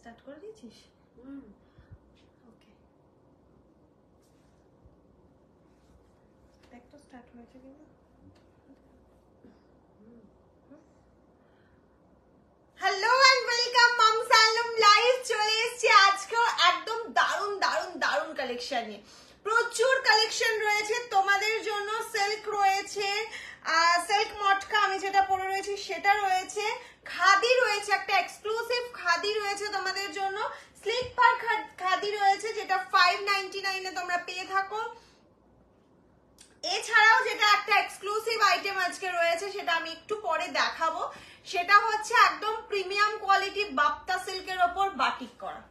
Start করে দিয়েছিস? ওকে, দেখ তো স্টার্ট হয়েছে কিনা। Hello and welcome moms Alam live. চলে এসেছি আজকেও একদম দারুণ দারুণ দারুণ কালেকশন নিয়ে। প্রচুর কালেকশন রয়েছে তোমাদের জন্য। সিল্ক রয়েছে, সিল্ক মটকা আমি যেটা পরে রয়েছি সেটা রয়েছে, খাদি রয়েছে, একটা এক্সক্লুসিভ খাদি রয়েছে তোমাদের জন্য, স্লিপার খাদি রয়েছে যেটা 599 এ তোমরা পেয়ে থাকো। এছাড়াও যেটা একটা এক্সক্লুসিভ আইটেম আজকে রয়েছে সেটা আমি একটু পরে দেখাবো, সেটা হচ্ছে একদম প্রিমিয়াম কোয়ালিটি বাপ্তা সিল্কের ওপর বাটিক করা।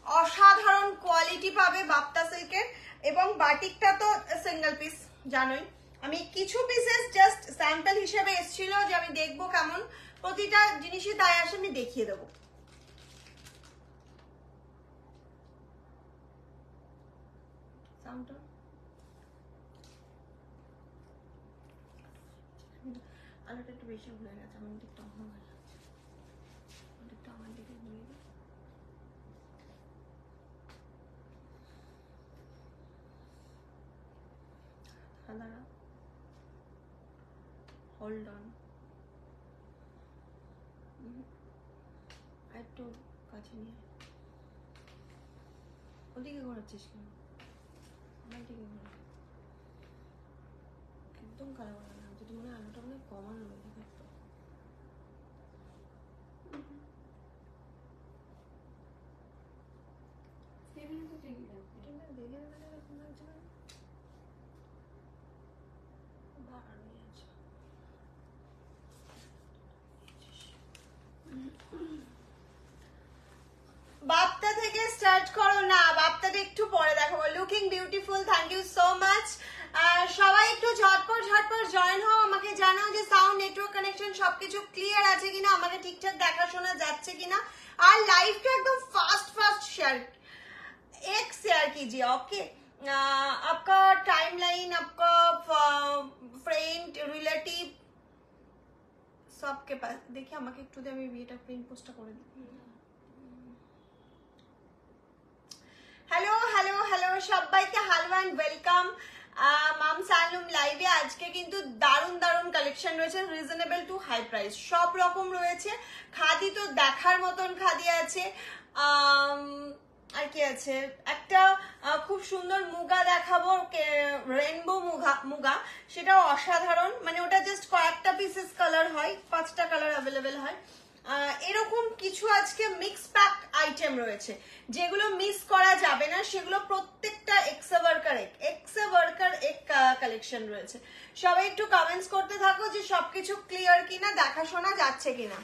অসাধারণ কোয়ালিটি পাবে বাপ্তা সিল্কের, এবং বাটিকটা তো সিঙ্গেল পিস জানোই। আমি কিছু পিসেস জাস্ট স্যাম্পল হিসেবে এসেছিল যে আমি দেখবো কেমন, প্রতিটা জিনিসই তাই আসে আমি দেখিয়ে দেবো। সাউন্ডটা আলোটা একটু বেশি ঘুরে গেছে, আমার দিকটা অন্য হয়ে যাচ্ছে, দিকটা আমার দিকে ঘুরে গেছে। দাঁড়া, হোল্ড অন, একটু কাছে নিয়ে। ওদিকে ঘোরাচ্ছিস কেন? আমার দিকে ঘোরা, একদম খারাপ হবে না। যদি মনে হয় আলোটা মনে কমানো রয়েছে, দেখতো বাপ্তা থেকে স্টার্ট করো না, বাপ্তাটা একটু পরে দেখাবো। Looking beautiful, thank you so much. সবাই একটু ঝটপট ঝটপট জয়েন হও, আমাকে জানাও যে সাউন্ড, নেটওয়ার্ক কানেকশন সবকিছু ক্লিয়ার আছে কিনা, আমাকে ঠিকঠাক দেখাশোনা যাচ্ছে কিনা। আর লাইভটা একদম ফাস্ট ফাস্ট शेयर कीजिए। ओके, आपका टाइमलाइन, आपका फ्रेंड रिलेटिव सबके पास देखिए, আমাকে একটু দে, আমি এটা প্রিন্ট পোস্টটা করে দিই। হ্যালো হ্যালো হ্যালো সবাইকে hello and welcome moms Alam লাইভে। আজকে কিন্তু দারুণ দারুণ কালেকশন রয়েছে, রিজনেবল টু হাই প্রাইস সব রকম রয়েছে। খাদি তো দেখার মতন খাদি আছে, আর কি আছে, একটা খুব সুন্দর মুগা দেখাবো, রেইনবো মুগা, সেটাও অসাধারণ। মানে ওটা জাস্ট কয়েকটা পিসেস কালার হয়, 5টা কালার অ্যাভেলেবেল হয়। এরকম কিছু আজকে মিক্স প্যাক আইটেম রয়েছে যেগুলো মিস করা যাবে না, সেগুলো প্রত্যেকটা এক্সে ওয়ার্কার এক কালেকশন রয়েছে। সবাই একটু কমেন্টস করতে থাকো যে সবকিছু ক্লিয়ার কিনা, দেখাশোনা যাচ্ছে কিনা।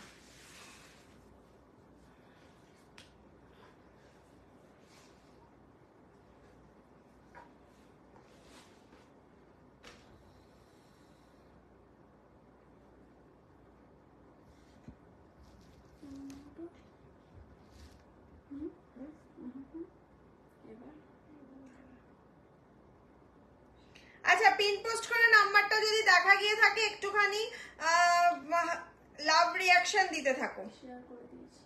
আচ্ছা, পিন পোস্ট করে নাম্বারটা যদি দেখা গিয়ে থাকে একটুখানি লাভ রিঅ্যাকশন দিতে থাকো। শেয়ার করে দিয়েছি,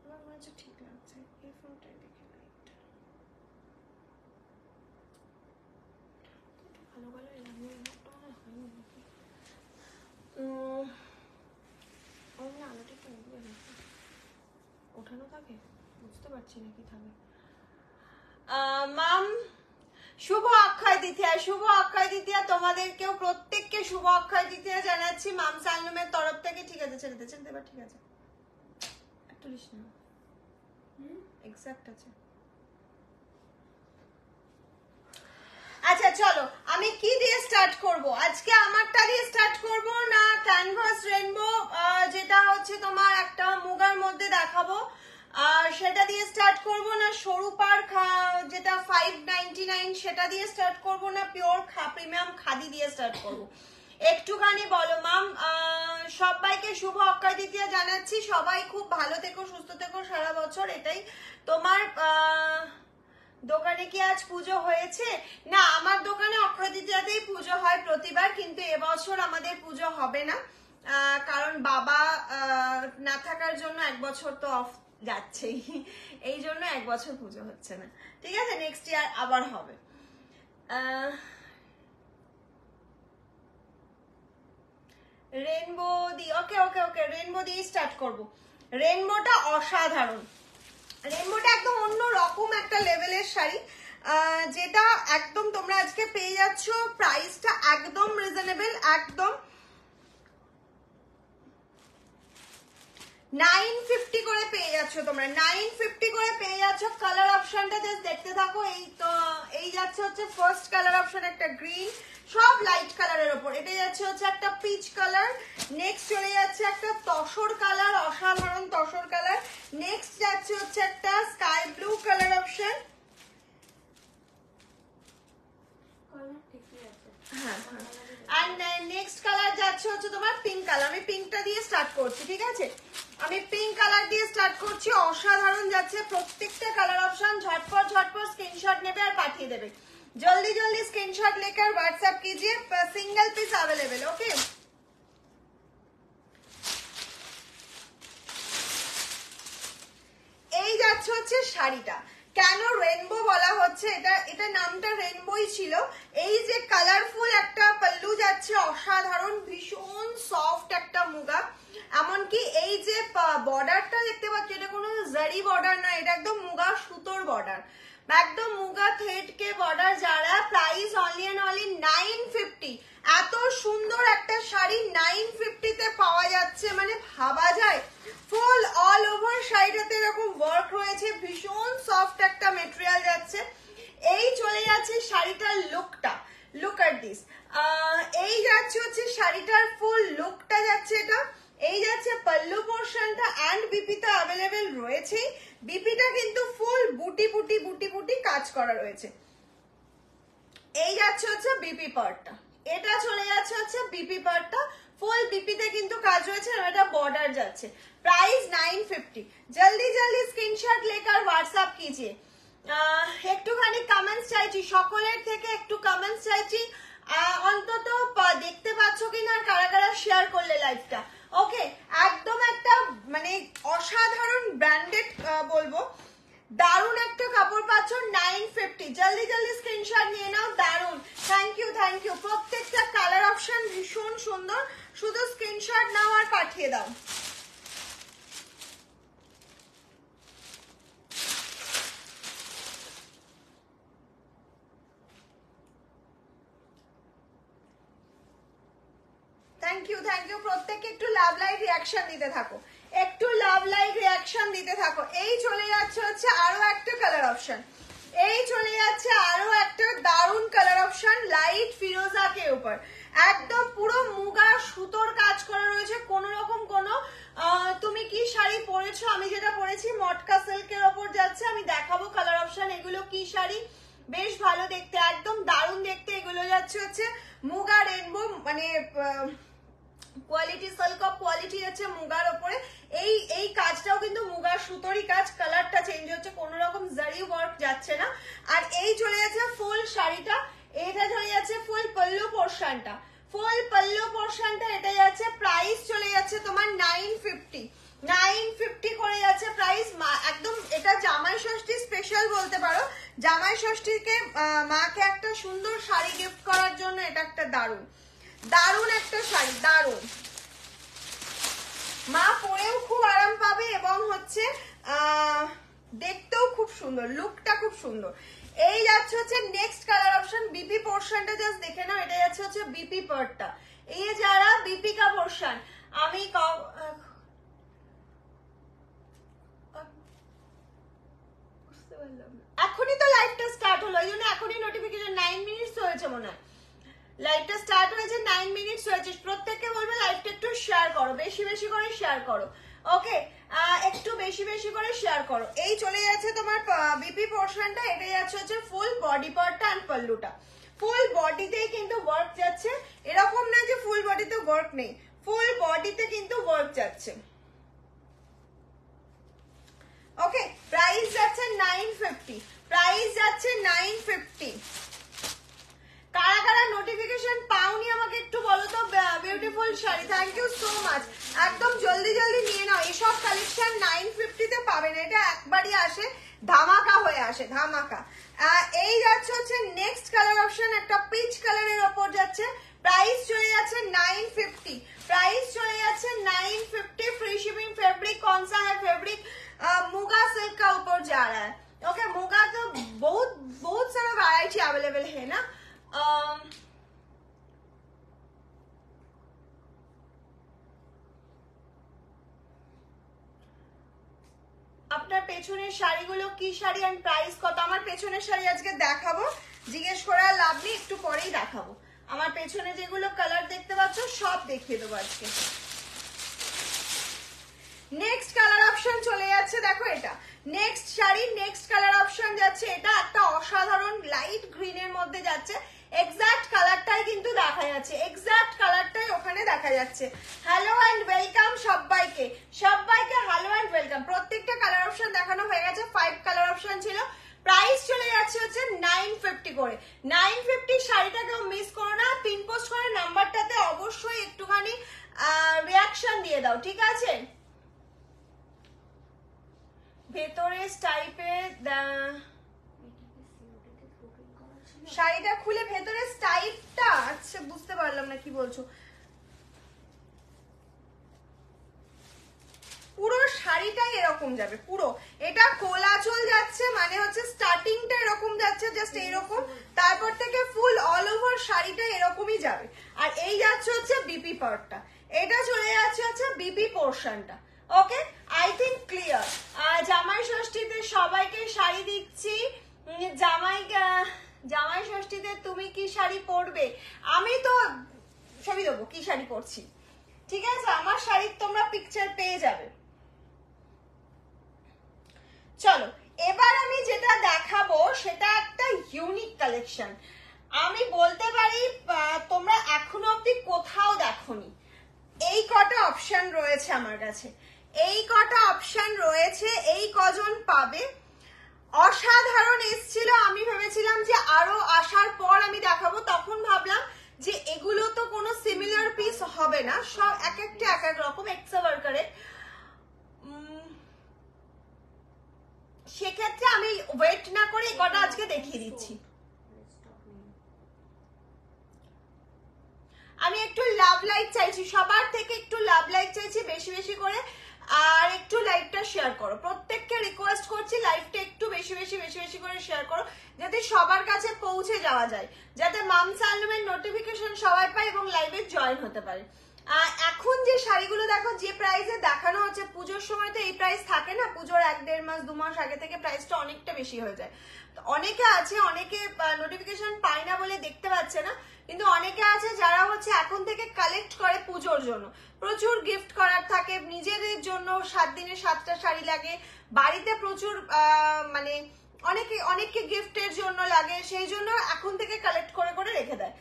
আমার মনে হচ্ছে ঠিক লাগছে। এই ফোনটাই দেখে লাইটটা একটু ভালো ভালো লাগবে, একটা মনে হয়নি নাকি। আমি আলোটা একটু উঠবে নাকি, ওঠানো থাকে, বুঝতে পারছি না কি থাকে। মাম শুভ অক্ষয় তৃতীয়া, শুভ অক্ষয় তৃতীয়া তোমাদেরকেও প্রত্যেককে শুভ অক্ষয় তৃতীয়া জানাচ্ছি মামস আলমের তরফ থেকে। ঠিক আছে, ছেড়ে দে এবার, ঠিক আছে, একটু লিস না, এক্সাক্ট আছে। আচ্ছা চলো, আমি কি দিয়ে স্টার্ট করব আজকে? আমারটা দিয়ে স্টার্ট করব না ক্যানভাস রেইনবো যেটা হচ্ছে তোমার একটা মুগার মধ্যে দেখাবো সেটা দিয়ে স্টার্ট করব, না সরু পার যেটা 599 সেটা দিয়ে স্টার্ট করব, না পিওর প্রিমিয়াম খাদি দিয়ে স্টার্ট করব? একটুখানি বলো মাম। সবাইকে শুভ অক্ষয় তৃতীয়া জানাচ্ছি। সবাই খুব ভালো থেকো, সুস্থ থেকো সারা বছর। এটাই তোমার দোকানে কি আজ পুজো হয়েছে? না, আমার দোকানে অক্ষয় তৃতীয়াতেই পুজো হয় প্রতিবার, কিন্তু এবছর আমাদের পুজো হবে না, কারণ বাবা না থাকার জন্য 1 বছর তো অফ যাচ্ছেই, এই জন্য 1 বছর পুজো হচ্ছে না। ঠিক আছে, নেক্সট ইয়ার আবার হবে। রেনবো দি, ওকে ওকে ওকে, রেনবো দিয়ে স্টার্ট করবো। রেনবোটা অসাধারণ, রেনবোটা একদম অন্য রকম একটা লেভেলের শাড়ি, যেটা একদম তোমরা আজকে পেয়ে যাচ্ছ। প্রাইসটা একদম রিজনেবল, একদম 950 করে পেয়ে যাচ্ছ তোমরা, 950 করে পেয়ে যাচ্ছ। কালার অপশনটা জাস্ট দেখতে থাকো। এই তো এই যাচ্ছে হচ্ছে ফার্স্ট কালার অপশন একটা গ্রিন, সব লাইট কালারের ওপর। এটা যাচ্ছে হচ্ছে একটা পিচ কালার, নেক্সট চলে যাচ্ছে একটা তসর কালার, অসাধারণ তসর কালার। নেক্সট যাচ্ছে হচ্ছে একটা স্কাই ব্লু কালার অপশন। হ্যাঁ হ্যাঁ, আর নেক্সট কালার যাচ্ছে হচ্ছে তোমার পিঙ্ক কালার। আমি পিঙ্কটা দিয়ে স্টার্ট করছি, ঠিক আছে, আমি পিঙ্ক কালার দিয়ে স্টার্ট করছি। অসাধারণ যাচ্ছে প্রত্যেকটা কালার অপশন। ঝটপট ঝটপট স্ক্রিনশট নেবে আর পাঠিয়ে দেবে। जल्दी जल्दी स्क्रीनशॉट लेकर व्हाट्सएप कीजिए, सिंगल पीस अवेलेबल। ओके, এই যাচ্ছে হচ্ছে শাড়িটা। কেন রেনবো বলা হচ্ছে, এটা নামটা রেনবোই ছিল। এই যে কালারফুল একটা পাল্লু যাচ্ছে, অসাধারণ, ভীষণ সফট একটা মুগা। এমনকি এই যে বর্ডারটা দেখতে পাচ্ছ, এটা কোনো জারি বর্ডার না, এটা একদম মুগা সুতোর বর্ডার, একদম মুগা থ্রেড কে বর্ডার। যারা প্রাইস অনলি এন্ড অনলি 950, এত সুন্দর একটা শাড়ি 950 তে পাওয়া যাচ্ছে, মানে ভাবা যায়। ফুল অল ওভার শাড়িটাতে এরকম ওয়ার্ক রয়েছে, ভীষণ সফট একটা মেটেরিয়াল যাচ্ছে। এই চলে যাচ্ছে শাড়িটার লুকটা, লুক এট দিস। এই যাচ্ছে হচ্ছে শাড়িটার ফুল লুকটা যাচ্ছে এটা। এই যাচ্ছে পাল্লু পোর্শনটা, এন্ড বিপিটা অ্যাভেলেবেল রয়েছে। বিপিটা কিন্তু ফুল বুটি বুটি বুটি বুটি কাজ করা রয়েছে। এই যাচ্ছে হচ্ছে বিপি পার্টটা, এটা চলে যাচ্ছে হচ্ছে বিপি পার্টটা, ফুল বিপিতে কিন্তু কাজ রয়েছে, এটা বর্ডার যাচ্ছে। प्राइस 950। जल्दी जल्दी स्क्रीनशॉट लेकर व्हाट्सएप कीजिए। একটুখানি কমেন্টস চাইছি সকলের থেকে, একটু কমেন্টস চাইছি, অন্তত দেখতে পাচ্ছ কিনা আর কারা কারা শেয়ার করলে লাইভটা। ওকে, একদম একটা মানে অসাধারণ ব্র্যান্ডেড বলবো, দারুন একটা কাপড় পাচ্ছ 950। জলদি জলদি স্ক্রিনশট নিয়ে নাও, দারুন। Thank you thank you. প্রত্যেকটা কালার অপশন ভীষণ সুন্দর, শুধু স্ক্রিনশট নাও আর পাঠিয়ে দাও। থ্যাংক ইউ প্রত্যেককে একটু লাভ লাইক রিঅ্যাকশন দিতে থাকো, একটু লাভ লাইক রিঅ্যাকশন দিতে থাকো। এই চলে যাচ্ছে হচ্ছে আরো একটা কালার অপশন, এই চলে যাচ্ছে আরো একটা দারুন কালার অপশন, লাইট ফিরোজা কে উপর, একদম পুরো মুগা সুতোর কাজ করা রয়েছে। কোন রকম কোনো তুমি কি শাড়ি পরেছো, আমি যেটা পরেছি মটকা সিল্কের ওপর যাচ্ছে। আমি দেখাবো কালার অপশন, এগুলো কি শাড়ি, বেশ ভালো দেখতে, একদম দারুন দেখতে। এগুলো যাচ্ছে হচ্ছে মুগা রেনবো, মানে কোয়ালিটি সিল্ক অফ কোয়ালিটি আছে মুগার ওপরে। এই কাজটাও কিন্তু মুগার সুতোরই কাজ, কালারটা চেঞ্জ হচ্ছে, কোন রকম জারি ওয়ার্ক যাচ্ছে না। আর এই চলে যাচ্ছে ফুল শাড়িটা, এটা চলে যাচ্ছে ফুল পল্লু পোর্শনটা, ফুল পল্লু পোর্শনটা এটা যাচ্ছে। প্রাইস চলে যাচ্ছে তোমার 950, 950 করে যাচ্ছে প্রাইস। একদম এটা জামাই ষষ্ঠী স্পেশাল বলতে পারো, জামাই ষষ্ঠীকে মাকে একটা সুন্দর শাড়ি গিফট করার জন্য এটা একটা দারুন দারুন একটা শাড়ি, দারুন। মা পরেও খুব আরাম পাবে এবং হচ্ছে দেখতেও খুব সুন্দর, লুকটা খুব সুন্দর। এই যাচ্ছে হচ্ছে নেক্সট কালার অপশন, বিপি পোর্শনটা জাস্ট দেখে নাও, এটা যাচ্ছে হচ্ছে বিপি পার্টটা। এই যারা বিপিকা পোর্শন, আমি এখনই তো লাইভটা স্টার্ট হলো, এই জন্য এখনই নোটিফিকেশন 9 মিনিটস হয়েছে মনে হয়, লাইভটা স্টার্ট হয়েছে 9 মিনিটস হয়েছে। প্রত্যেককে বলবে লাইভটা একটু শেয়ার করো, বেশি বেশি করে শেয়ার করো। ওকে, একটু বেশি বেশি করে শেয়ার করো। এই চলে যাচ্ছে তোমার বিপি পোর্শনটা, এটা যাচ্ছে হচ্ছে ফুল বডি পার্টটা এন্ড পাল্লুটা, ফুল বডিতেই কিন্তু ওয়ার্ক যাচ্ছে, এরকম না যে ফুল বডিতে ওয়ার্ক নেই, ফুল বডিতে কিন্তু ওয়ার্ক যাচ্ছে। ওকে, প্রাইস যাচ্ছে 950, প্রাইস যাচ্ছে 950। কারা কারা নোটিফিকেশন পাওনি আমাকে একটু বলো তো, beautiful sari, thank you so much. একদম জলদি জলদি নিয়ে নাও, এসব কালেকশন 950 তে পাবেন, এটা একবারই আসে, ধামাকা হয়ে আসে, ধামাকা। এই যাচ্ছে হচ্ছে নেক্সট কালার অপশন, একটা পিচ কালারের ওপর যাচ্ছে, প্রাইস চলে যাচ্ছে 950, প্রাইস চলে যাচ্ছে 950, फ्री शिपिंग। फैब्रिक कौन सा है? फैब्रिक मुगा सिल्क का ऊपर जा रहा है। ओके, मुगा तो बहुत बहुत सारा वैरायटी अवेलेबल है ना। আপনার পেছনের শাড়িগুলো কি শাড়ি এন্ড প্রাইস কত? আমার পেছনের শাড়ি আজকে দেখাবো, জিজ্ঞেস করার লাভ নেই, একটু পরেই দেখাবো। আমার পেছনে যেগুলো কালার দেখতে পাচ্ছ সব দেখিয়ে দেবো আজকে। নেক্সট কালার অপশন চলে যাচ্ছে, দেখো এটা next sari, next colour option যাচ্ছে, এটা একটা অসাধারণ লাইট গ্রিনের মধ্যে যাচ্ছে, এক্সাক্ট কালারটাই কিন্তু দেখা যাচ্ছে, এক্সাক্ট কালারটাই ওখানে দেখা যাচ্ছে। হ্যালো অ্যান্ড ওয়েলকাম সবাইকে, সবাইকে হ্যালো অ্যান্ড ওয়েলকাম। প্রত্যেকটা কালার অপশন দেখানো হয়ে গেছে, 5 কালার অপশন ছিল, প্রাইস চলে যাচ্ছে হচ্ছে 950 করে। 950 শাড়িটা কেউ মিস করো না, পিন পোস্ট করে নাম্বারটাতে অবশ্যই একটুখানি রিয়াকশন দিয়ে দাও, ঠিক আছে? ভেতরে টাইপের শাড়িটা খুলে ভেতরে স্টাইপটা, আচ্ছা বুঝতে পারলাম না কি বলছো। পুরো শাড়িটাই এরকম যাবে, পুরো এটা কোলাচল যাচ্ছে, মানে হচ্ছে স্টার্টিংটা এরকম যাচ্ছে জাস্ট এরকম, তারপর থেকে ফুল অল ওভার শাড়িটা এরকমই যাবে। আর এই যাচ্ছে হচ্ছে বিপি পার্টটা, এটা চলে যাচ্ছে হচ্ছে বিপি পোর্শনটা। ওকে, আই থিঙ্ক ক্লিয়ার। জামাই ষষ্ঠীতে সবাইকে শাড়ি দিচ্ছি, জামাই ষষ্ঠীতে তুমি কি শাড়ি পরবে? আমি তো ছবি দেবো কি শাড়ি পরছি, ঠিক আছে? আমার শাড়ির তোমরা পিকচার পেয়ে যাবে। চলো এবার আমি যেটা দেখাবো সেটা একটা ইউনিক কালেকশন, আমি বলতে পারি তোমরা এখনো অব্দি কোথাও দেখোনি। এই কটা অপশন রয়েছে আমার কাছে, এই কটা অপশন রয়েছে, এই কজন পাবে। অসাধারণ এসছিল, আমি ভেবেছিলাম যে আরো আসার পর আমি দেখাবো, তখন ভাবলাম যে এগুলো তো কোনো সিমিলার পিস হবে না, সব এক একটা এক এক রকম এক্সা ওয়ার্কারের, সেক্ষেত্রে আমি ওয়েট না করে এই কটা আজকে দেখিয়ে দিচ্ছি। আমি একটু লাভ লাইক চাইছি, সবার থেকে একটু লাভ লাইক চাইছি বেশি বেশি করে, আর একটু লাইভটা শেয়ার করো, প্রত্যেককে রিকোয়েস্ট করছি লাইভটা একটু বেশি বেশি বেশি বেশি করে শেয়ার করো, যাতে সবার কাছে পৌঁছে যাওয়া যায়, যাতে মামস আলমের নোটিফিকেশন সবাই পায় এবং লাইভে জয়েন হতে পারে। এখন যে শাড়িগুলো দেখো যে প্রাইসে দেখানো হচ্ছে, পুজোর সময় তো এই প্রাইস থাকে না, পুজোর 1-1.5 মাস 2 মাস আগে থেকে প্রাইসটা অনেকটা বেশি হয়ে যায়। তো অনেকে আছে, অনেকে নোটিফিকেশন পায় না বলে দেখতে পাচ্ছে না, কিন্তু অনেকে আছে যারা হচ্ছে এখন থেকে কালেক্ট করে পুজোর জন্য, প্রচুর গিফট করার থাকে, নিজেদের জন্য 7 দিনে 7টা শাড়ি লাগে, বাড়িতে প্রচুর মানে অনেককে গিফটের জন্য লাগে, সেই জন্য এখন থেকে কালেক্ট করে করে রেখে দেয়।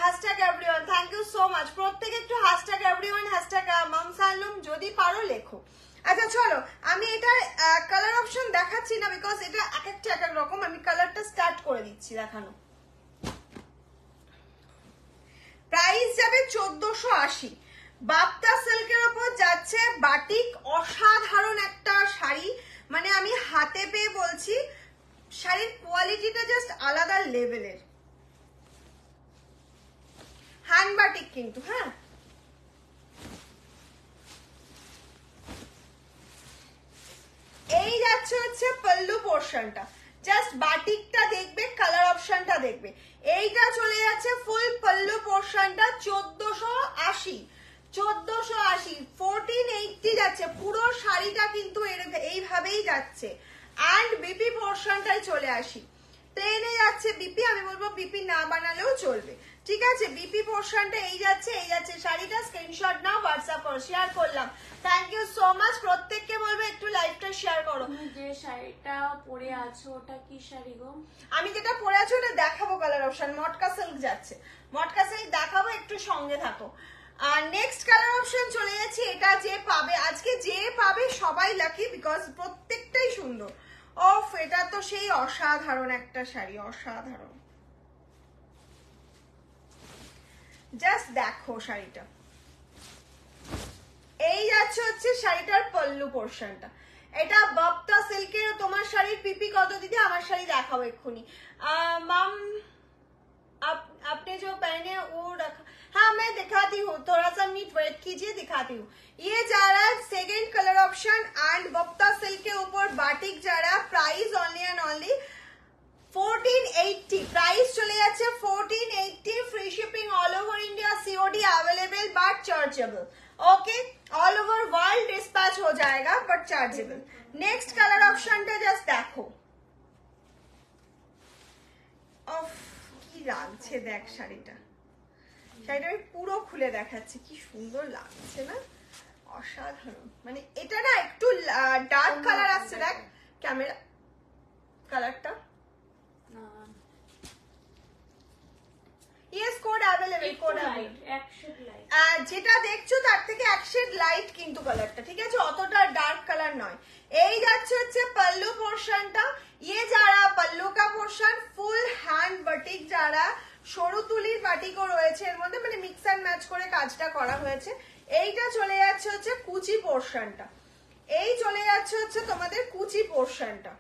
Hashtag everyone, thank you so much. প্রত্যেকে একটু হ্যাশট্যাগ এভরিওয়ান, হ্যাশট্যাগ মামসালুম যদি পারো লেখো। আচ্ছা চলো, আমি এটা কালার অপশন দেখাচ্ছি না, বিকজ এটা এক একটা এক এক রকম, আমি কালারটা স্টার্ট করে দিচ্ছি দেখানো। প্রাইস যাবে 1480, বাপ্তা সিল্কের উপর যাচ্ছে বাটিক, অসাধারণ একটা শাড়ি, মানে আমি হাতে পেয়ে বলছি শাড়ির কোয়ালিটিটা জাস্ট আলাদা লেভেলের, হ্যান্ড বাটিক কিন্তু, হ্যাঁ এই যাচ্ছে হচ্ছে পল্লু পোর্শনটা, জাস্ট বাটিকটা দেখবে, কালার অপশনটা দেখবে, এইটা চলে যাচ্ছে ফুল পল্লু পোর্শনটা 1480, 1480 1480 যাচ্ছে, পুরো শাড়িটা কিন্তু এইভাবেই যাচ্ছে। অ্যান্ড বিপি পোর্শনটাই চলে আসি, প্লেনে যাচ্ছে বিপি, আমি বলবো বিপি না বানালেও চলবে, ঠিক আছে? বিপি পোর্শনটা এই যাচ্ছে, এই যাচ্ছে শাড়িটা, স্ক্রিনশট নাও, হোয়াটসঅ্যাপ করো, শেয়ার করলাম, থ্যাংক ইউ সো মাচ। প্রত্যেককে বলবো একটু লাইভটা শেয়ার করো। যে শাড়িটা পরে আছো ওটা কি শাড়ি গো? আমি যেটা পরে আছি ওটা দেখাবো, কালার অপশন মটকা সিল্ক যাচ্ছে, মটকা সিল্ক দেখাবো, একটু সঙ্গে থাকো। আর নেক্সট কালার অপশন চলে যাচ্ছি, এটা যে পাবে আজকে, যে পাবে সবাই লাকি, বিকজ প্রত্যেকটাই সুন্দর। অফ, এটা তো সেই অসাধারণ একটা শাড়ি, অসাধারণ, জাস্ট দেখো শাড়িটা, যাচ্ছে হচ্ছে শাড়িটার পল্লু পোর্শনটা। এটা বাপ্তা সিল্কের। তোমার শাড়ির পিপি কত দিদি? আমার শাড়ি দেখাবো এক্ষুনি। মাম आपने जो पहने वो रखा, हाँ मैं दिखाती हूँ, थोड़ा सा मिनट वेट कीजिए, दिखाती हूँ। ये जा रहा है second colour option and bapta silk के ऊपर बाटिक जा रहा है। Price only and only 1480। Price चले जाচ্ছে 1480। Free shipping all over India, COD available but chargeable. Okay, all over world dispatch हो जाएगा बट चार्जेबल। नेक्स्ट कलर ऑप्शनটা জাস্ট দেখো। অফ, কি লাগছে দেখ শাড়িটা। শাড়িটা আমি পুরো খুলে দেখাচ্ছি, কি সুন্দর লাগছে না, অসাধারণ। মানে এটা না একটু ডার্ক কালার আসছে, দেখ ক্যামেরা কালারটা। Yes, code available, code available. যেটা দেখছো তার থেকে এক শেড লাইট কিন্তু কালারটা, ঠিক আছে, অতটা ডার্ক কালার নয়। এই যাচ্ছে হচ্ছে পল্লু পোর্শনটা। ये जा रहा पल्लू का पोर्शन, ফুল হ্যান্ড বাটিক जा रहा, সরু তুলির বাটিকও রয়েছে এর মধ্যে, মানে মিক্স এন্ড ম্যাচ করে কাজটা করা হয়েছে। এইটা চলে যাচ্ছে হচ্ছে কুচি পোর্শনটা। এই চলে যাচ্ছে হচ্ছে তোমাদের কুচি পোর্শনটা,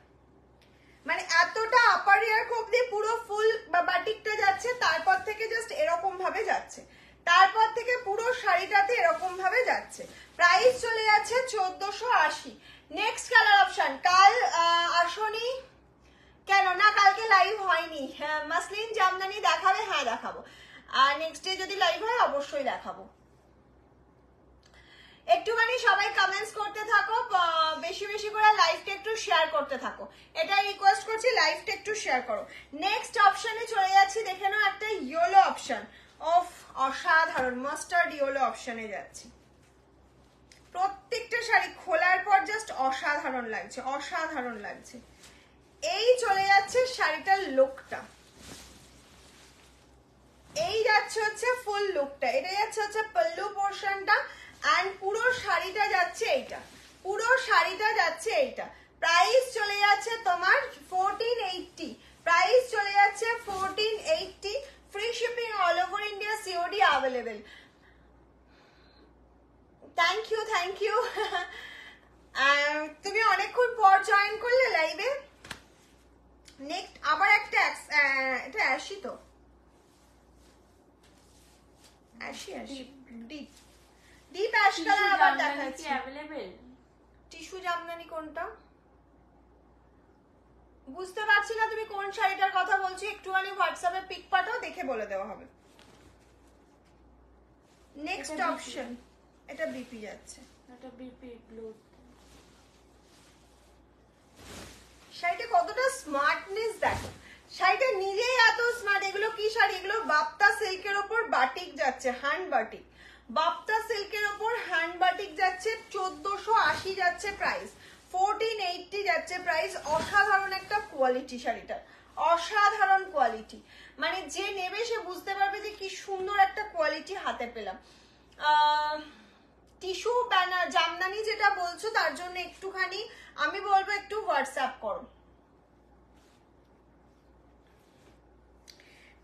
মানে এতটা আপার ইয়ার অবধি পুরো ফুল বাটিকটা যাচ্ছে, তারপর থেকে জাস্ট এরকম ভাবে যাচ্ছে, তারপর থেকে পুরো শাড়িটাতে এরকম ভাবে যাচ্ছে। প্রাইস চলে যাচ্ছে 1480। Next colour option. কাল আসনি কেন? না কালকে লাইভ হয়নি। হ্যাঁ, মাসলিন জামদানি দেখাবে? হ্যাঁ দেখাবো। আর নেক্সট ডে যদি লাইভ হয় অবশ্যই দেখাবো। একটুখানি সবাই কমেন্টস করতে থাকো, বেশি বেশি করে লাইভটা একটু শেয়ার করতে থাকো, এটা রিকোয়েস্ট করছি, লাইভটা একটু শেয়ার করো। নেক্সট অপশনে চলে যাচ্ছি, দেখে নাও একটা ইয়েলো অপশন। অফ, অসাধারণ মাস্টার্ড ইয়েলো অপশনে যাচ্ছি। প্রত্যেকটা শাড়ি খোলার পর জাস্ট অসাধারণ লাগছে, অসাধারণ লাগছে। এই চলে যাচ্ছে শাড়িটার লুকটা, এই যাচ্ছে হচ্ছে ফুল লুকটা। এটা যাচ্ছে হচ্ছে পল্লু পোর্শনটা এন্ড পুরো শাড়িটা যাচ্ছে এইটা, পুরো শাড়িটা যাচ্ছে এইটা। প্রাইস চলে যাচ্ছে তোমার 1480। প্রাইস চলে যাচ্ছে 1480। Free shipping all over India, COD available. Thank you, thank you. তুমি অনেকক্ষণ পর জয়েন করলে লাইভে। নেক্সট আবার একটা, এটা অ্যাশি তো, ashy deep deep ash colour আবার দেখাচ্ছি। अवेलेबल টিস্যু জামদানি কোনটা বুঝতে পারছি না, তুমি কোন শাড়িটার কথা বলছো, একটুখানি হোয়াটসঅ্যাপে পিক পাঠাও, দেখে বলে দেওয়া হবে। নেক্সট অপশন, এটা বিপি যাচ্ছে, এটা বিপি ব্লু। শাড়িটা কতটা স্মার্টনেস দেখো, শাড়িটা নিজেই এত স্মার্ট। এগুলো কি শাড়ি? এগুলো বাপ্তা সিল্কের ওপর বাটিক যাচ্ছে, হ্যান্ড বাটিক। বাপ্তা সিল্কের ওপর হ্যান্ড বাটিক যাচ্ছে, 1480 যাচ্ছে প্রাইস, 1480 যাচ্ছে প্রাইস। অসাধারণ একটা কোয়ালিটি শাড়িটা, অসাধারণ কোয়ালিটি। মানে যে নেবে সে বুঝতে পারবে যে কি সুন্দর একটা কোয়ালিটি হাতে পেলাম। টিস্যু জামদানি যেটা বলছো তার জন্য একটুখানি আমি বলবো একটু হোয়াটসঅ্যাপ করো।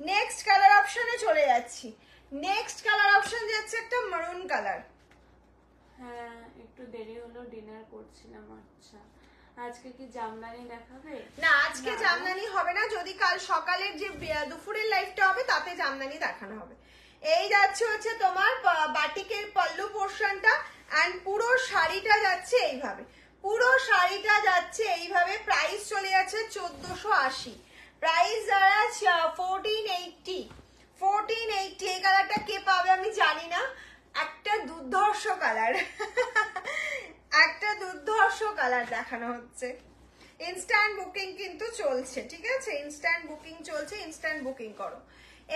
নেক্সট কালার অপশনে চলে যাচ্ছি। নেক্সট কালার অপশন যাচ্ছে একটা মারুন কালার। হ্যাঁ, একটু দেরি হলো, ডিনার করছিলাম। আচ্ছা, আজকে কি জামদানি দেখাবে? না, আজকে জামদানি হবে না, যদি কাল সকালের যে দুপুরের লাইভটা হবে তাতে জামদানি দেখানো হবে। এই যাচ্ছে হচ্ছে তোমার বাটিকের পল্লু পোর্শনটা এন্ড পুরো শাড়িটা যাচ্ছে এইভাবে, পুরো শাড়িটা যাচ্ছে এইভাবে। প্রাইস চলে যাচ্ছে 1480। প্রাইস যারা 1480। 1480। এই কালারটা কে পাবে আমি জানি না, একটা দুর্ধর্ষ কালার, একটা দুর্ধর্ষ কালার দেখানো হচ্ছে। ইনস্ট্যান্ট বুকিং কিন্তু চলছে, ঠিক আছে, ইনস্ট্যান্ট বুকিং চলছে, ইনস্ট্যান্ট বুকিং করো।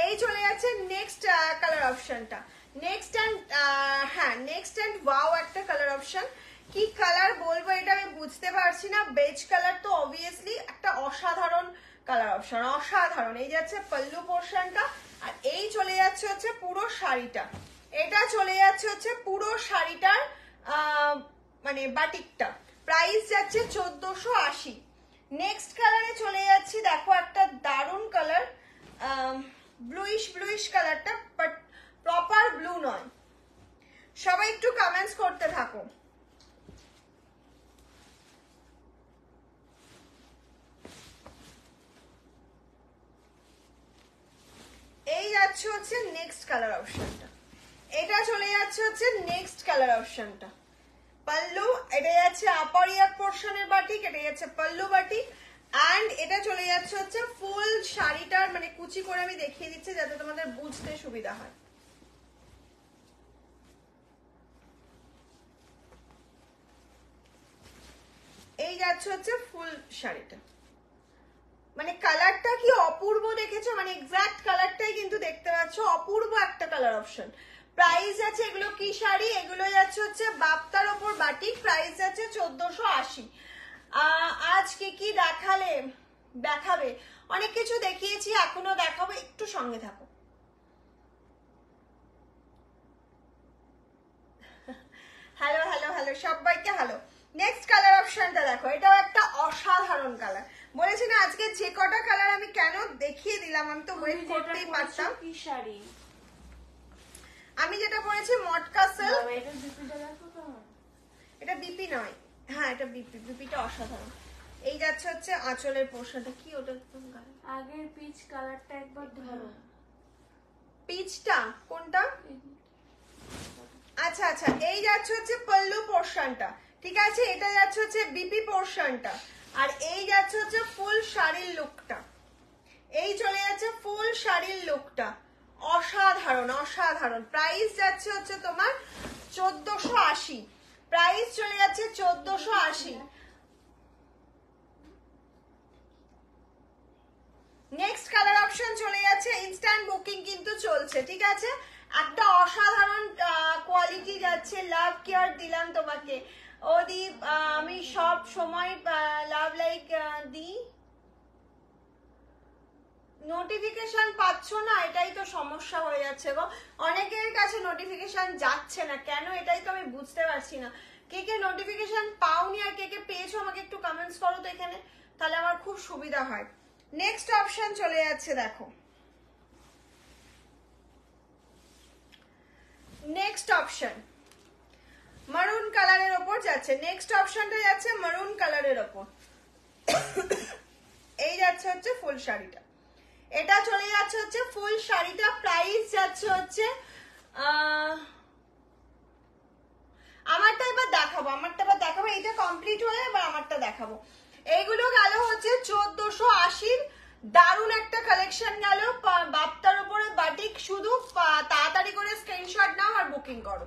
এই চলে যাচ্ছে নেক্সট কালার অপশনটা। নেক্সট অ্যান্ড হ্যাঁ, নেক্সট অ্যান্ড ওয়াও একটা কালার অপশন। কি কালার বলবো এটা আমি বুঝতে পারছি না। বেজ কালার তো অবভিয়াসলি একটা অসাধারণ কালার অপশন, অসাধারণ। এই যাচ্ছে পল্লু পোর্শনটা আর এই চলে যাচ্ছে হচ্ছে পুরো শাড়িটা। এটা চলে যাচ্ছে হচ্ছে পুরো শাড়িটার মানে বাটিকটা। প্রাইস যাচ্ছে 1480। নেক্সট কালারে চলে যাচ্ছি, দেখো একটা দারুণ কালার, ব্লুইশ ব্লুইশ কালারটা, বাট প্রপার ব্লু নয়। সবাই একটু কমেন্টস করতে থাকো। যাচ্ছে হচ্ছে নেক্সট কালার অপশনটা, এটা চলে যাচ্ছে হচ্ছে নেক্সট কালার অপশনটা। পাল্লু, এটা যাচ্ছে আপার ইয়ার পোর্শনের বাটিক, এটা যাচ্ছে পাল্লু বাটিক, অ্যান্ড এটা চলে যাচ্ছে হচ্ছে ফুল শাড়িটার মানে কুচি করে আমি দেখিয়ে দিচ্ছি যাতে তোমাদের বুঝতে সুবিধা হয়। এই যাচ্ছে হচ্ছে ফুল শাড়িটা, মানে কালারটা কি অপূর্ব দেখেছো, মানে এক্সাক্ট কালারটাই কিন্তু দেখতে পাচ্ছ, অপূর্ব একটা কালার অপশন। প্রাইস আছে, এগুলো কি শাড়ি, এগুলো যাচ্ছে হচ্ছে বাপ্তার ওপর বাটিক, প্রাইস আছে 1480। আজকে কি দেখাবে, অনেক কিছু দেখিয়েছি, এখনো দেখাবো, একটু সঙ্গে থাকো। হ্যালো হ্যালো হ্যালো সবাইকে হ্যালো। নেক্সট কালার অপশনটা দেখো, এটাও একটা অসাধারণ কালার। বলেছি না আজকে যে কটা কালার আমি কেন দেখিয়ে দিলাম, আমি তো ওয়েট করতেই পারতাম। কি শাড়ি? আমি যেটা পরেছি মটকা সিল্ক। এটা বিপিটা দেখো কেমন, এটা বিপি নয়, হ্যাঁ এটা বিপি, বিপিটা অসাধারণ। এই যাচ্ছে হচ্ছে আঁচলের পোর্শনটা, কি ওটা আগের পিচ কালারটা একবার ধরো। পিচটা কোনটা? আচ্ছা আচ্ছা, এই যাচ্ছে হচ্ছে পল্লু পোর্শনটা, ঠিক আছে, এটা যাচ্ছে হচ্ছে বিপি পোর্শনটা, আর এই যাচ্ছে হচ্ছে ফুল শাড়ির লুকটা। এই চলে যাচ্ছে ফুল শাড়ির লুকটা, অসাধারণ অসাধারণ। প্রাইস যাচ্ছে হচ্ছে তোমার 1480, প্রাইস চলে যাচ্ছে 1480। নেক্সট কালার অপশন চলে যাচ্ছে, ইনস্ট্যান্ট বুকিং কিন্তু চলছে, ঠিক আছে, একটা অসাধারণ কোয়ালিটি যাচ্ছে। লাভ কেয়ার দিলাম তোমাকে ওদীপ, আমি সব সময় লাভ লাইক দিই, নোটিফিকেশন পাচ্ছ না, এটাই তো সমস্যা হয়ে যাচ্ছে গো। অনেকের কাছে নোটিফিকেশন যাচ্ছে না কেন, এটাই তো আমি বুঝতে পারছি না। কে কে নোটিফিকেশন পাওনি আর কে কে পেয়েছো আমাকে একটু কমেন্টস করো তো এখানে, তাহলে আমার খুব সুবিধা হয়। নেক্সট অপশন চলে যাচ্ছে, দেখো নেক্সট অপশন মারুন কালারের ওপর যাচ্ছে, নেক্সট অপশনটা যাচ্ছে মারুন কালারের ওপর। এই যাচ্ছে হচ্ছে ফুল শাড়িটা, এটা চলে যাচ্ছে হচ্ছে ফুল শাড়িটা, প্রাইস যাচ্ছে হচ্ছে আমারটা এবার দেখাবো, এইটা কমপ্লিট হলে এবার আমারটা দেখাবো। এইগুলো গেল হচ্ছে 1480, দারুণ একটা কালেকশন গেল বাপ্তার উপরে বাটিক। শুধু তাড়াতাড়ি করে স্ক্রিনশট নাও আর বুকিং করো।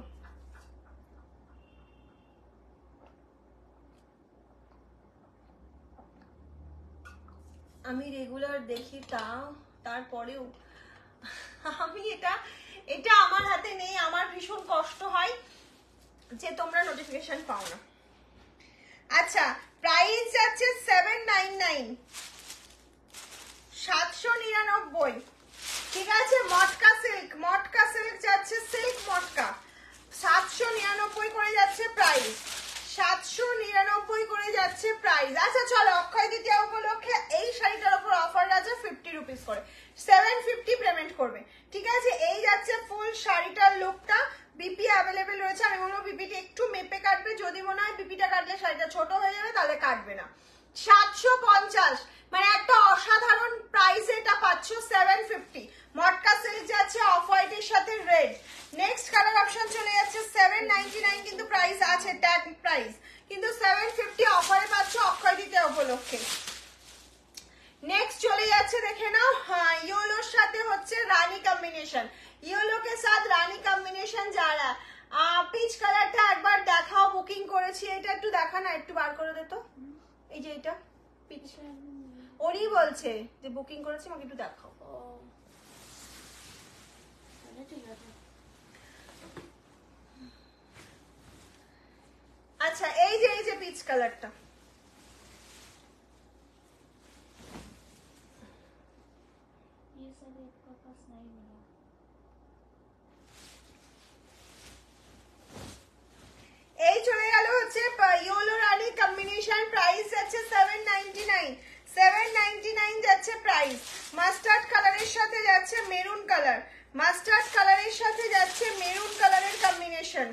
আমি রেগুলার দেখি তারপরেও আমি এটা আমার হাতে নেই, আমার ভীষণ কষ্ট হয় যে তোমরা নোটিফিকেশন পাও না। আচ্ছা, প্রাইস যাচ্ছে 799, 799, ঠিক আছে। মটকা সিল্ক যাচ্ছে, সিল্ক মটকা 799 করে যাচ্ছে প্রাইস, 799 করে যাচ্ছে প্রাইস। আচ্ছা চলো, অক্ষয় তৃতীয়া উপলক্ষে এই শাড়িটার উপর অফার আছে 50 রুপিস করে, 750 পেমেন্ট করবে, ঠিক আছে। এই যাচ্ছে ফুল শাড়িটার লুকটা, বিপি অ্যাভেলেবেল রয়েছে। আমি বলবো বিপিটা একটু মেপে কাটবে, যদি মনে হয় বিপিটা কাটলে শাড়িটা ছোট হয়ে যাবে তাহলে কাটবে না। 750, মানে একটা অসাধারণ প্রাইসে এটা পাচ্ছ 750। মটকা সিল্ক যাচ্ছে অফ হোয়াইটের সাথে রেড। নেক্সট কালার অপশন চলে যাচ্ছে 799, কিন্তু প্রাইস আছে ট্যাগ প্রাইস, কিন্তু 750 অফারে পাচ্ছ অক্ষয় তৃতীয়া উপলক্ষে। নেক্সট চলে যাচ্ছে, দেখে নাও, ইয়েলোর সাথে হচ্ছে রানী কম্বিনেশন, ইয়েলো কে সাথ রানী কম্বিনেশন। যারা পিচ কালারটা একবার দেখাও, বুকিং করেছি, এটা একটু দেখা না, একটু বার করে দে তো, এই যে এটা পিচ, ওরই বলছে যে বুকিং করেছি, আমাকে একটু দেখাও। আচ্ছা, এই যে পিচ কালারটা, এই চলে গেল হচ্ছে ইয়েলো রানী কম্বিনেশন, প্রাইস যাচ্ছে 799, 799 যাচ্ছে প্রাইস। মাস্টার্ড কালারের সাথে যাচ্ছে মেরুন কালার, মাস্টার্ড কালারের সাথে যাচ্ছে মেরুন কালারের কম্বিনেশন,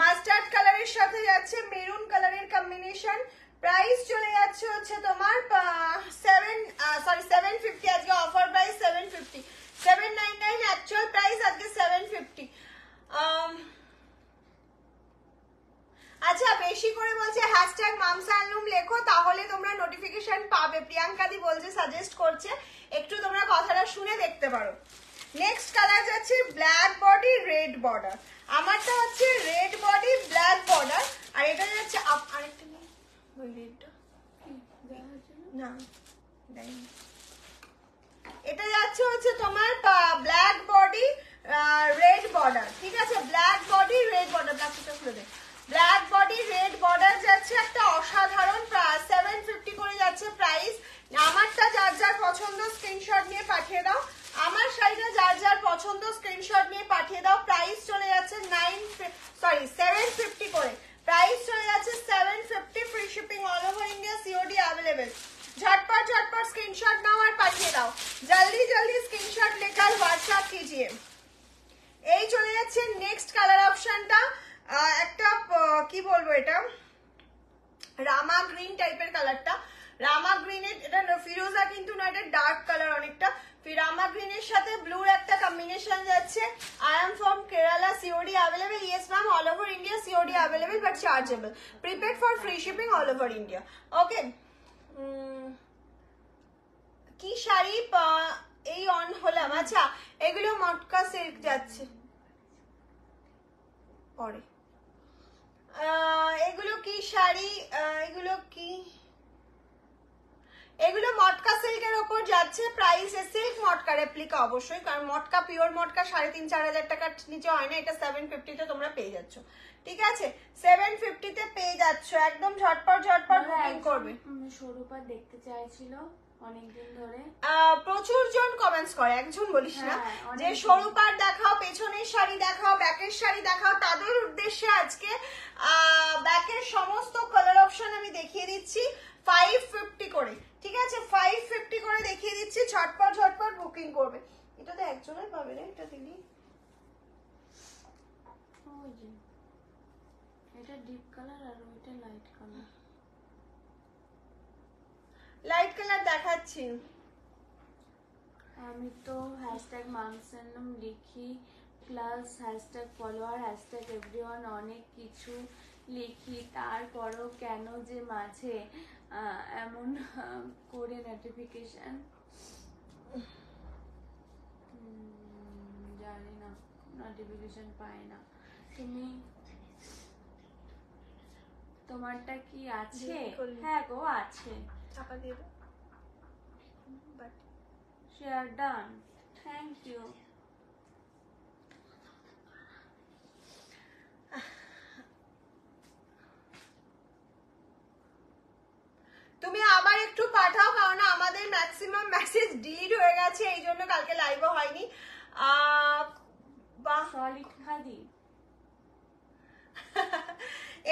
মাস্টার্ড কালারের সাথে যাচ্ছে মেরুন কালারের কম্বিনেশন। প্রাইস চলে যাচ্ছে হচ্ছে তোমার 750, আজকে অফার প্রাইস 750, #mamsanlum লেখো, তাহলে তোমরা নোটিফিকেশন পাবে। প্রিয়াঙ্কা দি বলছে, সাজেস্ট করছে, একটু তোমরা কথাটা শুনে দেখতে পারো। নেক্সট কালার যাচ্ছে ব্ল্যাক বডি রেড বর্ডার। আমারটা হচ্ছে রেড বডি ব্ল্যাক বর্ডার, আর এটা যাচ্ছে আরেকটা নেই ওই রেডটা না, এটা যাচ্ছে হচ্ছে তোমার ব্ল্যাক বডি রেড বর্ডার, ঠিক আছে? ব্ল্যাক বডি রেড বর্ডার, প্লাস্টিকটা খুলে দে। ব্ল্যাক বডি রেড বর্ডার যাচ্ছে একটা অসাধারণ 750 করে যাচ্ছে প্রাইস। আমারটা যার যার পছন্দ স্ক্রিনশট নিয়ে পাঠিয়ে দাও। আমার শাড়িটা যার যার পছন্দ স্ক্রিনশট নিয়ে পাঠিয়ে দাও। প্রাইস চলে যাচ্ছে 750 করে, প্রাইস চলে যাচ্ছে 750, free shipping all over India, COD available. झटपट झटपट स्क्रीनशॉट नाओ और पाठिए दाओ, जल्दी जल्दी स्क्रीनशॉट लेकर व्हाट्सएप कीजिए। এই চলে যাচ্ছে নেক্সট কালার অপশনটা, একটা কি বলবো, এটা রামা গ্রিন টাইপের কালারটা। রামা গ্রিনের, এটা ফিরোজা কিন্তু না, এটা ডার্ক কালার অনেকটা। রামা গ্রিনের সাথে ব্লুর একটা কম্বিনেশন যাচ্ছে। I am from Kerala, COD available. Yes ma'am, all over India COD available but chargeable, prepaid for free shipping all over India. Okay, কি শাড়ি এই অন হলাম। আচ্ছা, এগুলো মটকা সিল্ক যাচ্ছে পরে। এগুলো কি শাড়ি, এগুলো কি, এগুলো মটকা সিল্কের ওপর যাচ্ছে। প্রাইস সিল্ক মটকা রেপ্লিকা অবশ্যই, কারণ মটকা পিওর মটকা 3,500-4,000 টাকার নিচে হয় না। এটা 750 তে তোমরা পেয়ে যাচ্ছ, ঠিক আছে? 750 তে পেয়ে যাচ্ছ, একদম ঝটপট ঝটপট বুকিং করবে। স্বরূপা দেখতে চাইছিল অনেকদিন ধরে, প্রচুর জন কমেন্টস করে, একজন বলিস না, যে স্বরূপার দেখাও, পেছনের শাড়ি দেখাও, ব্যাকের শাড়ি দেখাও। তাদের উদ্দেশ্যে আজকে ব্যাকের সমস্ত কালার অপশন আমি দেখিয়ে দিচ্ছি 550 করে, ঠিক আছে? 550 করে দেখিয়ে দিচ্ছি, ঝটপট ঝটপট বুকিং করবে। এটা তো একজনের পাবে না, এটা দিলি। এটা ডিপ কালার আর ওইটা লাইট কালার। লাইট কালার দেখাচ্ছি। আমি তো #mamsanlum লিখি, প্লাস #ফলোয়ার, #এভরিওয়ান, অনেক কিছু লিখি, তারপরও কেন যে মাঝে এমন করে নোটিফিকেশন জানি না, নোটিফিকেশন পাই না। তুমি তোমারটা কি আছে? হ্যাঁ গো আছে, চাপা দিয়ে দাও। Share done, thank you. তুমি আবার একটু পাঠাও, কারণ আমাদের ম্যাক্সিমাম মেসেজ ডিলিট হয়ে গেছে, এই জন্য কালকে লাইভও হয়নি। সলিড খাদি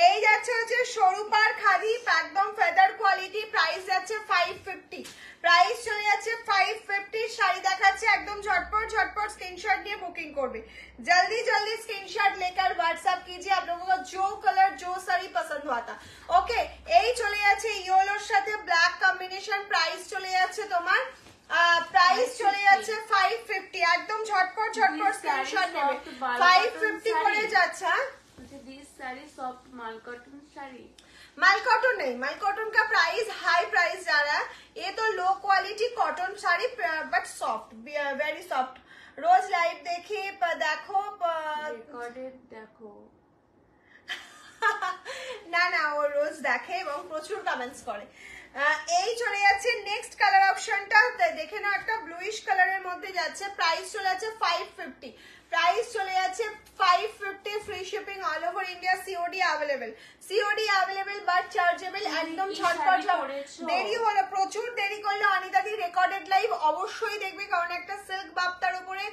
এই যাচ্ছে হচ্ছে স্বরূপার খাদি, একদম ফেদার কোয়ালিটি। প্রাইস যাচ্ছে 550, প্রাইস চলে যাচ্ছে 550। শাড়ি দেখাচ্ছে, একদম ঝটপট ঝটপট स्क्रीनशॉट নিয়ে বুকিং করবে। जल्दी जल्दी स्क्रीनशॉट लेकर व्हाट्सएप कीजिए, आप लोगों को जो कलर जो साड़ी पसंद हुआ था। ओके, এই চলে যাচ্ছে ইয়েলোর সাথে ব্ল্যাক কম্বিনেশন। প্রাইস চলে যাচ্ছে তোমার, প্রাইস চলে যাচ্ছে 550, একদম ঝটপট ঝটপট স্ক্রিনশট নেবে। 550 করে যাচ্ছে। This sari soft mul cotton sari, mul cotton नहीं, माल कॉटन का प्राइस हाई प्राइस जा रहा है। ये तो low quality cotton sari but soft, very soft. रोज लाइव देखिए, देखो रिकॉर्डेड देखो না না, ও রোজ দেখে এবং প্রচুর কমেন্টস করে। এই চলে যাচ্ছে নেক্সট কালার অপশনটা, দেখে নাও, একটা ব্লুইশ কালারের মধ্যে যাচ্ছে। প্রাইস চলে যাচ্ছে 550, প্রাইস চলে যাচ্ছে 550, free shipping all over India, COD available, COD available but chargeable. একদম ঝটপট, দেরি হলো, প্রচুর দেরি করলে অনিদাদি রেকর্ডেড লাইভ অবশ্যই দেখবে, কারণ একটা সিল্ক বাপ্তার উপরে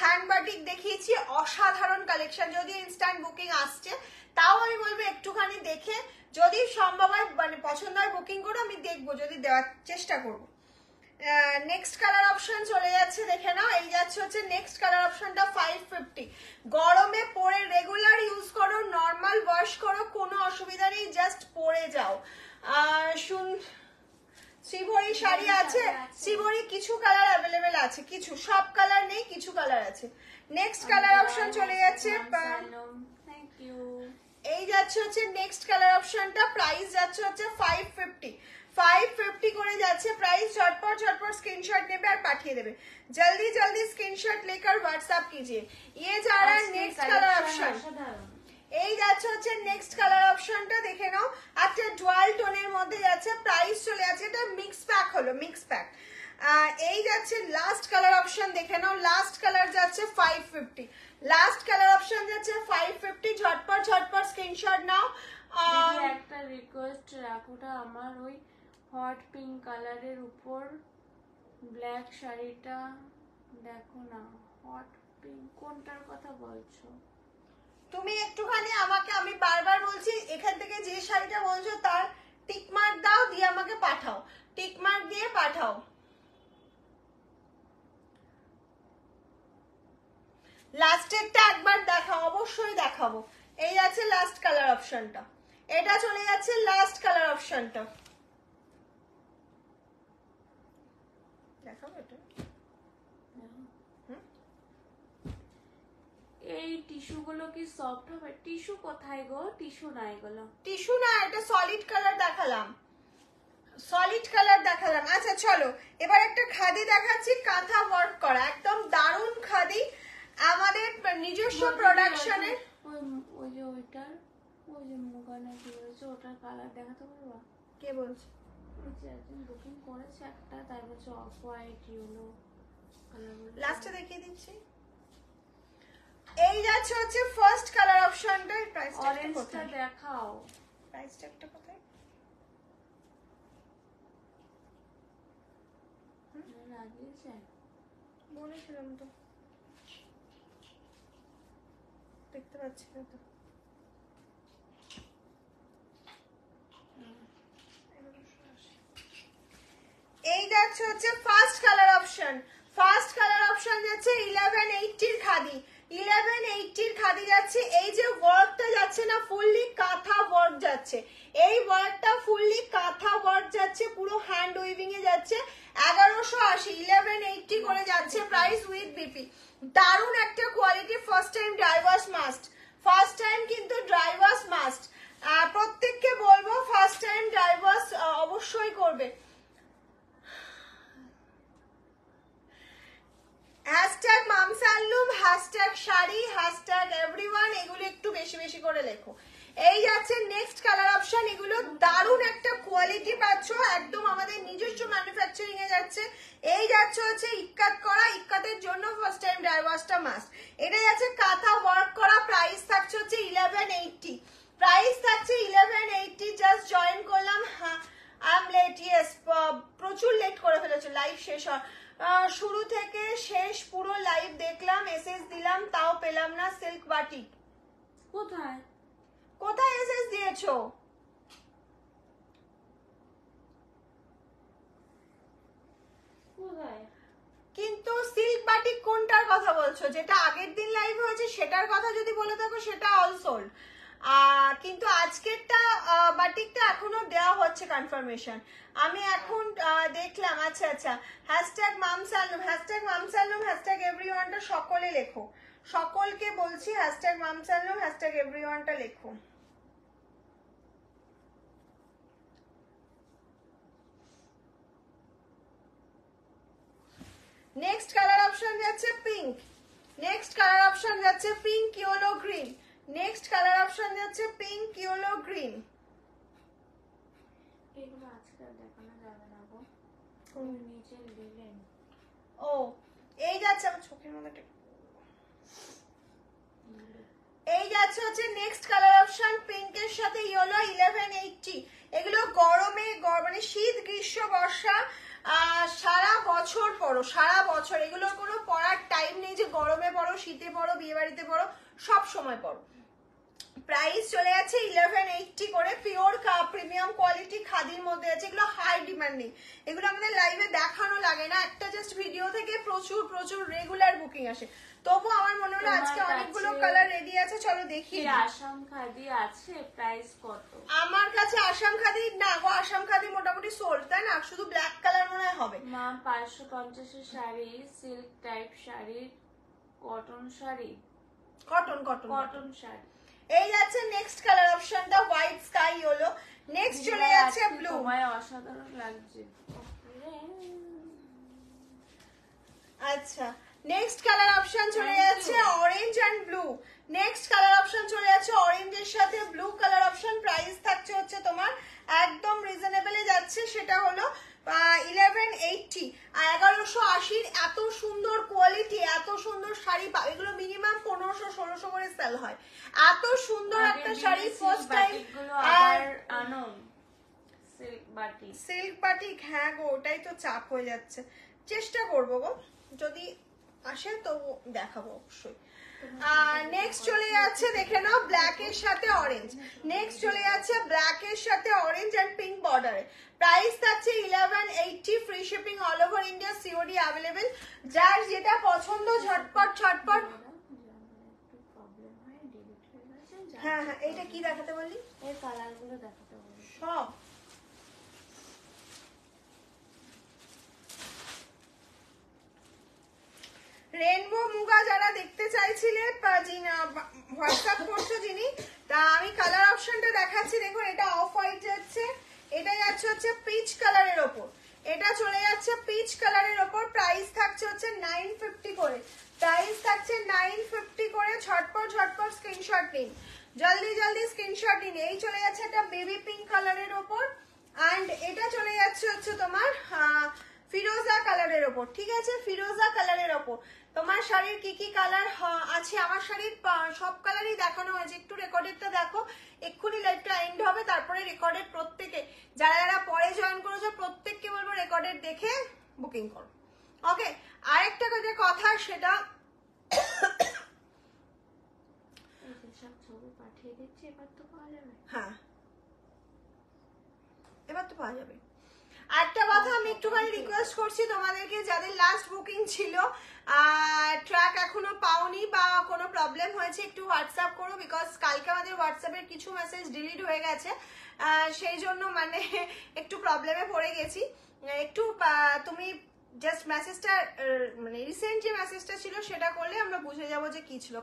হ্যান্ড বাটিক দেখিয়েছি, অসাধারণ কালেকশন। যদি ইনস্ট্যান্ট বুকিং আসছে, তাও আমি বলবো একটুখানি দেখে, যদি সম্ভব হয়, মানে পছন্দ হয় বুকিং করো, আমি দেখবো, যদি দেওয়ার চেষ্টা করবো। নেক্সট কালার অপশন চলে যাচ্ছে, দেখে নাও। এই যাচ্ছে হচ্ছে নেক্সট কালার অপশনটা 550। গরমে পরে রেগুলার ইউজ করো, নর্মাল ওয়াশ করো, কোনো অসুবিধা নেই, জাস্ট পরে যাও। শ্রীভরি শাড়ি আছে, শ্রীভরি কিছু কালার অ্যাভেলেবেল আছে, কিছু, সব কালার নেই, কিছু কালার আছে। নেক্সট কালার অপশন চলে যাচ্ছে, থ্যাংক ইউ। এই যাচ্ছে হচ্ছে নেক্সট কালার অপশনটা, প্রাইস যাচ্ছে হচ্ছে 550 করে যাচ্ছে প্রাইস। ঝটপট ঝটপট স্ক্রিনশট নেবে আর পাঠিয়ে দেবে, জলদি জলদি স্ক্রিনশট लेकर व्हाट्सएप कीजिए। ये जा रहा है नेक्स्ट कलर ऑप्शन। এই যাচ্ছে হচ্ছে নেক্সট কালার অপশনটা, দেখে নাও একটা ডুয়াল টোনের মধ্যে যাচ্ছে, প্রাইস চলে যাচ্ছে, এটা মিক্স প্যাক হলো, মিক্স প্যাক। এই যাচ্ছে লাস্ট কালার অপশন, দেখে নাও লাস্ট কালার যাচ্ছে 550, লাস্ট কালার অপশন যাচ্ছে 550। ঝটপট ঝটপট স্ক্রিনশট নাও। একটা রিকোয়েস্ট রাখোটা, আমার ওই হট পিঙ্ক কালারের উপর ব্ল্যাক শাড়িটা দেখো না। হট পিঙ্ক কোনটার কথা বলছো তুমি? একটুখানি আমাকে, আমি বারবার বলছি এখান থেকে যে শাড়িটা বলছো তার টিক মার্ক দাও, দিয়ে আমাকে পাঠাও, টিক মার্ক দিয়ে পাঠাও। লাস্টেরটা একবার দেখাও, অবশ্যই দেখাবো। এই আছে লাস্ট কালার অপশনটা, এটা চলে যাচ্ছে লাস্ট কালার অপশনটা, দেখাবো এটা। এই টিস্যু গুলো কি সফট হবে? টিস্যু কোথায় গো? টিস্যু নাই এগুলো। টিস্যু না, এটা সলিড কালার দেখালাম, সলিড কালার দেখালাম। আচ্ছা চলো এবার একটা খাদি দেখাচ্ছি, কাঁথা ওয়ার্ক করা, একদম দারুণ খাদি, আমাদের নিজস্ব প্রোডাকশনের। ওই যে ওইটার, ওই যে মুগানা কি হয়েছে, ওটার কালার দেখাতে পারবা? কে বলছে? ওই যে একজন বুকিং করেছে একটা, তার হচ্ছে অফ হোয়াইট ইয়েলো কালার। লাস্টে দেখিয়ে দিচ্ছি। এই যাচ্ছে হচ্ছে ফার্স্ট কালার অপশনটা, প্রাইসটা অরেঞ্জটা দেখাও, প্রাইসটা একটা কোথায় লাগিয়েছে বলেছিলাম তো, দেখতে পাচ্ছি না তো। এই যাচ্ছে হচ্ছে first colour option, first colour option যাচ্ছে 1180 খাদি, 1180 খাদি যাচ্ছে। এই যে ওয়ার্কটা যাচ্ছে না, ফুললি কাঁথা ওয়ার্ক যাচ্ছে, এই ওয়ার্কটা ফুললি কাঁথা ওয়ার্ক যাচ্ছে, পুরো হ্যান্ড উইভিং এ যাচ্ছে। 1180 1180 করে যাচ্ছে প্রাইস উইথ বিপি। দারুণ একটা quality, first time dry wash must, first time কিন্তু ড্রাই ওয়াশ মাস্ট, প্রত্যেককে বলবো ফার্স্ট টাইম ড্রাই ওয়াশ অবশ্যই করবে। হ্যাশট্যাগ মামসাল্লুম, হ্যাশট্যাগ শাড়ি, হ্যাশট্যাগ এভরিওয়ান, এগুলো একটু বেশি বেশি করে লেখো। এই যাচ্ছে নেক্সট কালার অপশন, এগুলো দারুণ একটা কোয়ালিটি পাচ্ছ, একদম আমাদের নিজস্ব ম্যানুফ্যাকচারিং এ যাচ্ছে। এই যাচ্ছে হচ্ছে ইক্কাত করা, ইক্কাতের জন্য ফার্স্ট টাইম ড্রাই ওয়াশটা মাস্ট। এটা যাচ্ছে কাঁথা ওয়ার্ক করা, প্রাইস থাকছে হচ্ছে 1180, প্রাইস থাকছে 1180। জাস্ট জয়েন করলাম, হ্যাঁ আই এম লেট, ইয়েস প্রচুর লেট করে ফেলেছো, লাইভ শেষ হয়, শুরু থেকে শেষ পুরো লাইভ দেখলাম, এসএস দিলাম তাও পেলাম না। সিল্ক বাটিক কোথায়? কোথায় এসএস দিয়েছো? কোথায়? কিন্তু সিল্ক বাটিক কোনটার কথা বলছো? যেটা আগের দিন লাইভ হয়েছে সেটার কথা যদি বলে থাকো সেটা অল সোল্ড, কিন্তু আজকেরটা বাটিকটা এখনো দেওয়া হচ্ছে কনফার্মেশন। আমি এখন দেখলাম। আচ্ছা আচ্ছা, হ্যাশট্যাগ মামসাল্লুম, হ্যাশট্যাগ মামসাল্লুম, হ্যাশট্যাগ এভরিওয়ানটা সকলে লেখো, সকলকে বলছি হ্যাশট্যাগ মামসাল্লুম, হ্যাশট্যাগ এভরিওয়ানটা লেখো। নেক্সট কালার অপশন যাচ্ছে পিঙ্ক, নেক্সট কালার অপশন যাচ্ছে pink yellow green, next colour option যাচ্ছে পিঙ্ক ইয়েলো গ্রিন। এগুলো আজকাল দেখানো যাবে না গো, নিচে দিলেন। ও এই যাচ্ছে আমার চোখের মধ্যে, এই যাচ্ছে হচ্ছে নেক্সট কালার অপশন পিঙ্কের সাথে ইয়েলো 1180। এগুলো গরমে, মানে শীত গ্রীষ্ম বর্ষা সারা বছর পরো, সারা বছর, এগুলোর কোনো পরার টাইম নেই যে গরমে পরো, শীতে পরো, বিয়ে বাড়িতে পরো, সব সময় পরো। প্রাইস চলে যাচ্ছে 1180 করে, পিওর প্রিমিয়াম কোয়ালিটি খাদির মধ্যে আছে। এগুলো হাই ডিমান্ডিং, এগুলো আমাদের লাইভে দেখানো লাগে না, একটা জাস্ট ভিডিও থেকে প্রচুর প্রচুর রেগুলার বুকিং আসে। তবু আমার মনে হলো আজকে অনেকগুলো কালার রেডি আছে, চলো দেখি। আসাম খাদি আছে, প্রাইস কত? আমার কাছে আসাম খাদি না গো, আসাম খাদি মোটামুটি সোল্ড, তাই না? শুধু ব্ল্যাক কালার মনে হবে। মা 550 এর sari, silk type sari, cotton sari, cotton cotton cotton sari. এই যাচ্ছে নেক্সট কালার অপশনটা হোয়াইট স্কাই হলো। নেক্সট চলে যাচ্ছে ব্লু। তোমায় অসাধারণ লাগছে। আচ্ছা নেক্সট কালার অপশন চলে যাচ্ছে orange and blue. Next colour option চলে যাচ্ছে অরেঞ্জের সাথে ব্লু কালার অপশন। প্রাইস থাকছে হচ্ছে তোমার একদম রিজনেবলে যাচ্ছে, সেটা হলো 1180 আর 1180। এত সুন্দর কোয়ালিটি, এত সুন্দর শাড়ি, এগুলো মিনিমাম 1500-1600 করে সেল হয়। এত সুন্দর একটা শাড়ি ফার্স্ট টাইম। আর সিল্ক বাটিক, হ্যাঁ গো ওটাই তো চাপ হয়ে যাচ্ছে। চেষ্টা করবো গো, যদি আসে তো দেখাবো অবশ্যই। নেক্সট চলে যাচ্ছে দেখে নাও ব্ল্যাক এর সাথে অরেঞ্জ। নেক্সট চলে যাচ্ছে ব্ল্যাক এর সাথে অরেঞ্জ এন্ড পিঙ্ক বর্ডারে। প্রাইস থাকছে 1180, free shipping all over India, COD available. যার যেটা পছন্দ ঝটপট ঝটপট। হ্যাঁ হ্যাঁ এইটা কি দেখাতে বলি? এই কালারগুলো দেখাতে বলি সব। রেনবো মুগা যারা দেখতে চাইছিলে হোয়াটসঅ্যাপ করছো যিনি, তা আমি কালার অপশনটা দেখাচ্ছি। দেখুন এটা অফ হোয়াইট যাচ্ছে, এটা যাচ্ছে হচ্ছে পিচ কালারের ওপর, এটা চলে যাচ্ছে পিচ কালারের ওপর। প্রাইস থাকছে হচ্ছে 950 করে। প্রাইস থাকছে 950 করে। ঝটপট ঝটপট স্ক্রিনশট নিন, জলদি জলদি স্ক্রিনশট নিন। এই চলে যাচ্ছে একটা বেবি পিঙ্ক কালারের ওপর, অ্যান্ড এটা চলে যাচ্ছে হচ্ছে তোমার ফিরোজা কালারের ওপর। ঠিক আছে, ফিরোজা কালারের ওপর। তোমার শাড়ির কি কি কালার আছে? আমার শাড়ির সব কালারই দেখানো হয়েছে। একটু রেকর্ডেডটা দেখো, এক্ষুনি লাইভটা এন্ড হবে, তারপরে রেকর্ডেড প্রত্যেকে যারা যারা পরে জয়েন করেছো প্রত্যেককে বলবো রেকর্ডেড দেখে বুকিং করো। ওকে, আরেকটা কথা সেটা হ্যাঁ এবার তো পাওয়া যাবে। একটা কথা আমি একটুখানি রিকোয়েস্ট করছি তোমাদেরকে, যাদের লাস্ট বুকিং ছিল ট্র্যাক এখনো পাওনি বা কোনো প্রবলেম হয়েছে, একটু হোয়াটসঅ্যাপ করো, বিকজ কালকে আমাদের হোয়াটসঅ্যাপের কিছু মেসেজ ডিলিট হয়ে গেছে, সেই জন্য মানে একটু প্রবলেমে পড়ে গেছি। একটু তুমি জাস্ট মেসেজটা মানে রিসেন্ট যে মেসেজটা ছিল সেটা করলে আমরা বুঝে যাবো যে কি ছিল।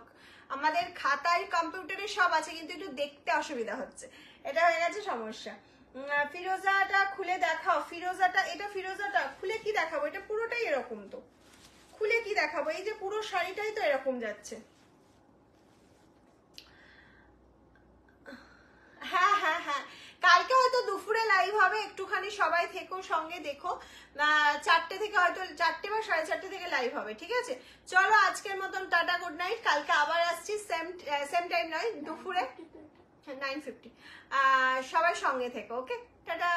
আমাদের খাতায় কম্পিউটারে সব আছে, কিন্তু একটু দেখতে অসুবিধা হচ্ছে, এটা হয়ে গেছে সমস্যা। ফিরোজাটা খুলে দেখাও। ফিরোজাটা, এটা ফিরোজাটা খুলে কি দেখাবো? এটা পুরোটাই এরকম, তো খুলে কি দেখাবো? এই যে পুরো শাড়িটাই তো এরকম যাচ্ছে। হ্যাঁ হ্যাঁ হ্যাঁ, কালকে হয়তো দুপুরে লাইভ হবে, একটুখানি সবাই থেকো, সঙ্গে দেখো। 4টে থেকে হয়তো 4টে বা 4:30 থেকে লাইভ হবে। ঠিক আছে, চলো আজকের মতন টাটা, গুড নাইট। কালকে আবার আসছি সেম টাইম নয়, দুপুরে 9:50। সবাই সঙ্গে থেকো। ওকে, টাটা।